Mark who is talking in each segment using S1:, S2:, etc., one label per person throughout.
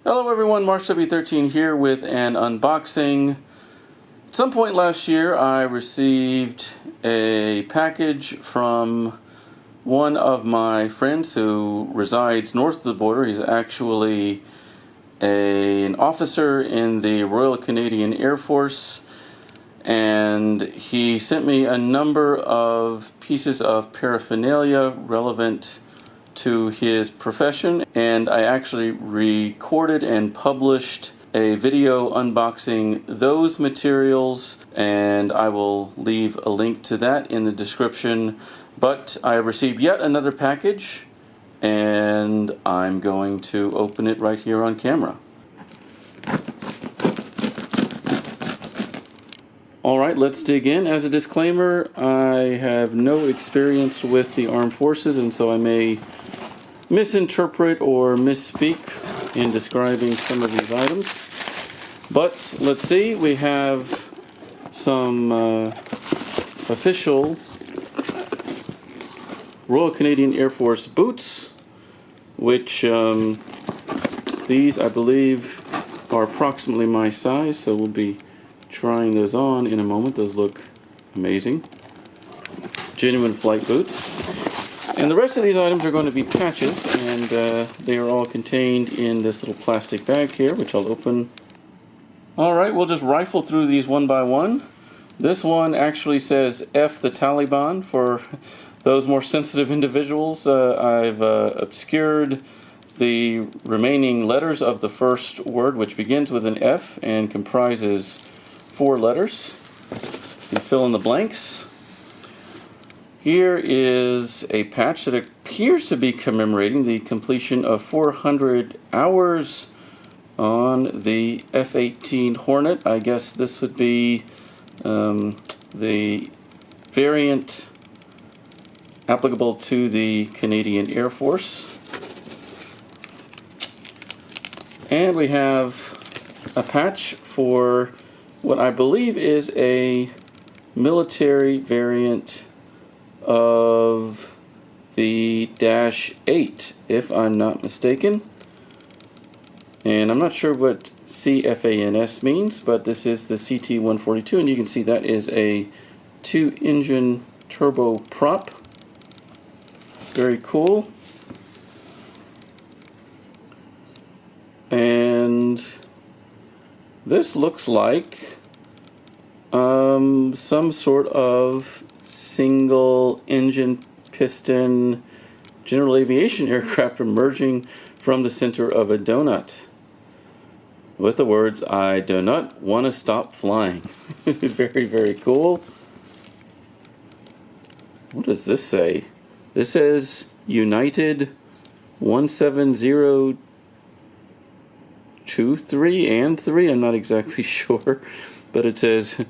S1: Hello everyone, MarshW13 here with an unboxing. At some point last year I received a package from one of my friends who resides north of the border. He's actually an officer in the Royal Canadian Air Force, and he sent me a number of pieces of paraphernalia relevant to his profession, and I actually recorded and published a video unboxing those materials, and I will leave a link to that in the description. But I received yet another package, and I'm going to open it right here on camera. Alright, let's dig in. As a disclaimer, I have no experience with the armed forces, and so I may misinterpret or misspeak in describing some of these items. But let's see, we have some official Royal Canadian Air Force boots, which these I believe are approximately my size, so we'll be trying those on in a moment. Those look amazing. Genuine flight boots. And the rest of these items are going to be patches, and they are all contained in this little plastic bag here, which I'll open. Alright, we'll just rifle through these one by one. This one actually says F the Taliban. For those more sensitive individuals, I've obscured the remaining letters of the first word, which begins with an F and comprises 4 letters. You fill in the blanks. Here is a patch that appears to be commemorating the completion of 400 hours on the F-18 Hornet. I guess this would be the variant applicable to the Canadian Air Force. And we have a patch for what I believe is a military variant of the Dash 8, if I'm not mistaken. And I'm not sure what CFANS means, but this is the CT-142, and you can see that is a 2-engine turboprop. Very cool. And this looks like some sort of single engine piston general aviation aircraft emerging from the center of a donut with the words, "I do not want to stop flying." Very, very cool. What does this say? This says United 17023 and 3. I'm not exactly sure, but it says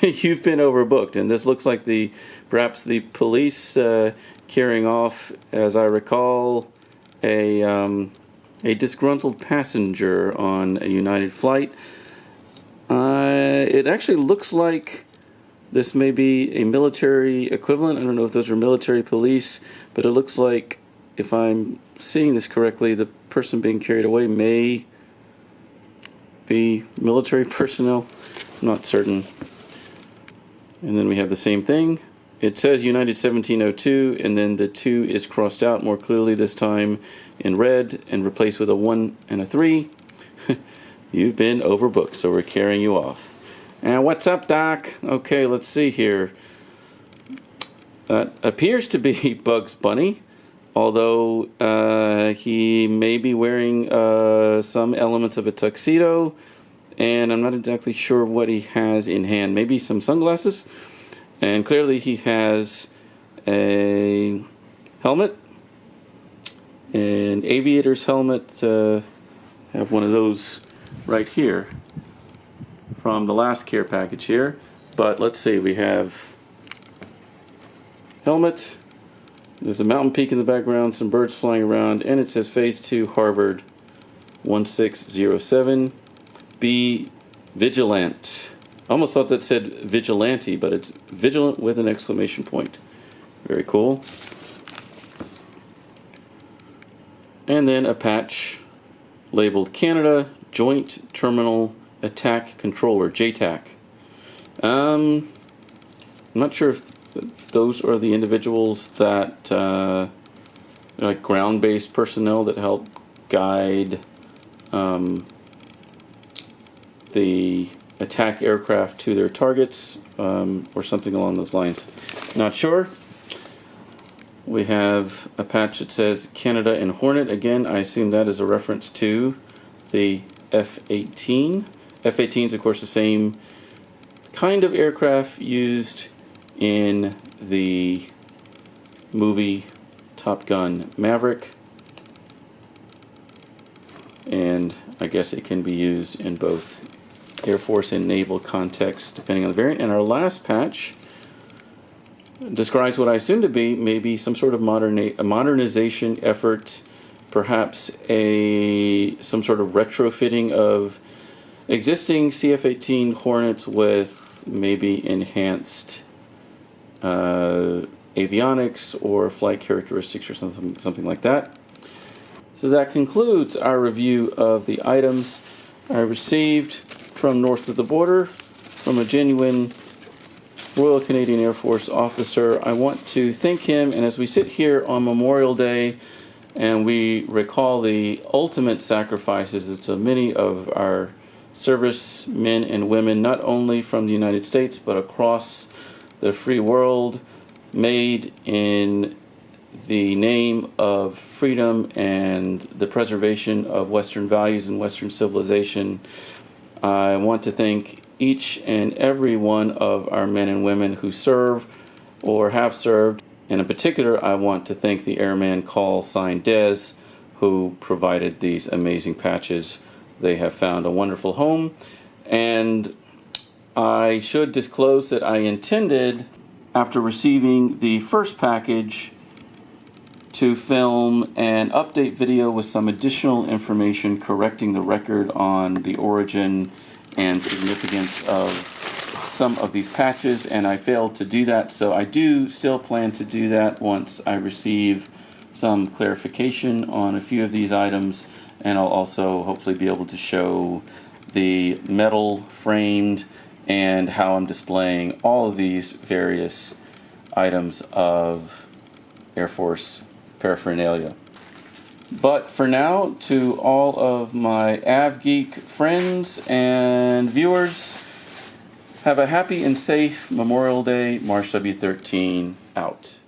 S1: you've been overbooked, and this looks like perhaps the police carrying off, as I recall, a disgruntled passenger on a United flight. It actually looks like this may be a military equivalent. I don't know if those are military police, but it looks like, if I'm seeing this correctly, the person being carried away may be military personnel. I'm not certain. And then we have the same thing. It says United 1702, and then the 2 is crossed out more clearly this time in red and replaced with a 1 and a 3. You've been overbooked, so we're carrying you off. And what's up, Doc? Okay, let's see here. That appears to be Bugs Bunny, although he may be wearing some elements of a tuxedo, and I'm not exactly sure what he has in hand. Maybe some sunglasses, and clearly he has a helmet, an aviator's helmet. Have one of those right here from the last care package here. But let's see, we have helmet, there's a mountain peak in the background, some birds flying around, and it says Phase 2 Harvard 1607. Be vigilant. I almost thought that said vigilante, but it's vigilant with an exclamation point. Very cool. And then a patch labeled Canada Joint Terminal Attack Controller, JTAC. I'm not sure if those are the individuals that, like ground-based personnel that help guide the attack aircraft to their targets, or something along those lines. Not sure. We have a patch that says Canada and Hornet. Again, I assume that is a reference to the F-18. F-18 is, of course, the same kind of aircraft used in the movie Top Gun Maverick. And I guess it can be used in both Air Force and naval contexts, depending on the variant. And our last patch describes what I assume to be maybe some sort of modernization effort, perhaps some sort of retrofitting of existing CF-18 Hornets with maybe enhanced avionics or flight characteristics or something like that. So that concludes our review of the items I received from north of the border from a genuine Royal Canadian Air Force officer. I want to thank him, and as we sit here on Memorial Day and we recall the ultimate sacrifices that so many of our servicemen and women, not only from the United States but across the free world, made in the name of freedom and the preservation of Western values and Western civilization, I want to thank each and every one of our men and women who serve or have served. And in particular, I want to thank the Airman Call Sign Des, who provided these amazing patches. They have found a wonderful home. And I should disclose that I intended, after receiving the first package, to film an update video with some additional information correcting the record on the origin and significance of some of these patches, and I failed to do that, so I do still plan to do that once I receive some clarification on a few of these items, and I'll also hopefully be able to show the metal framed and how I'm displaying all of these various items of Air Force paraphernalia. But for now, to all of my AvGeek friends and viewers, have a happy and safe Memorial Day. Marsh W13 out.